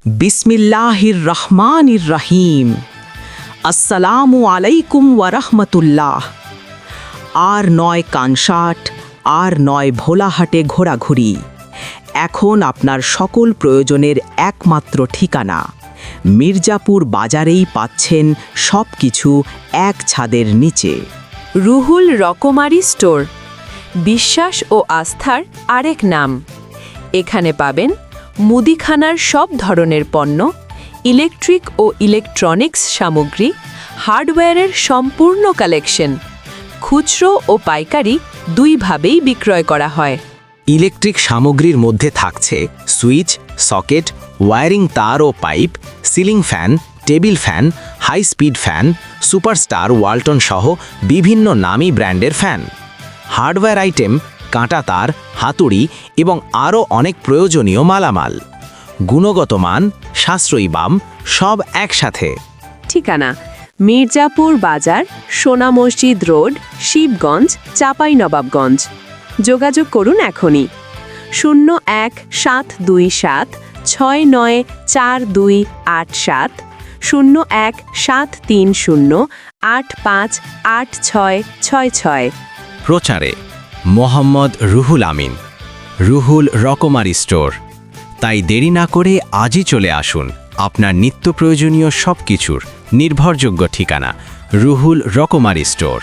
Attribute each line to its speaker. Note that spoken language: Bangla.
Speaker 1: বিসমিল্লাহির রহমানির রহিম। আসসালামু আলাইকুম ওয়া রাহমাতুল্লাহ। আর নয় কানসাট, আর নয় ভোলাহাটে ঘোরাঘুরি। এখন আপনার সকল প্রয়োজনের একমাত্র ঠিকানা। মির্জাপুর বাজারেই পাচ্ছেন সব কিছু এক ছাদের নিচে।
Speaker 2: রুহুল রকমারি স্টোর, বিশ্বাস ও আস্থার আরেক নাম। এখানে পাবেন মুদিখানার সব ধরনের পণ্য, ইলেকট্রিক ও ইলেকট্রনিক্স সামগ্রী, হার্ডওয়্যারের সম্পূর্ণ কালেকশন। খুচরো ও পাইকারি দুইভাবেই বিক্রয় করা হয়।
Speaker 3: ইলেকট্রিক সামগ্রীর মধ্যে থাকছে সুইচ, সকেট, ওয়্যারিং তার ও pipe, ceiling fan, table fan, high speed fan, superstar Walton সহ বিভিন্ন নামী ব্র্যান্ডের ফ্যান। হার্ডওয়্যার আইটেম, কাঁটা তার, হাতুড়ি এবং আরও অনেক প্রয়োজনীয় মালামাল। গুণগত মান, সাশ্রয়ী দাম, সব একসাথে।
Speaker 2: ঠিকানা: মির্জাপুর বাজার, সোনা মসজিদ রোড, শিবগঞ্জ, চাঁপাইনবাবগঞ্জ। যোগাযোগ করুন এখনই 01-727-694287, 01-730-858666।
Speaker 3: প্রচারে মোহাম্মদ রুহুল আমিন, রুহুল রকমারি স্টোর। তাই দেরি না করে আজই চলে আসুন আপনার নিত্য প্রয়োজনীয় সব কিছুর নির্ভরযোগ্য ঠিকানা, রুহুল রকমারি স্টোর।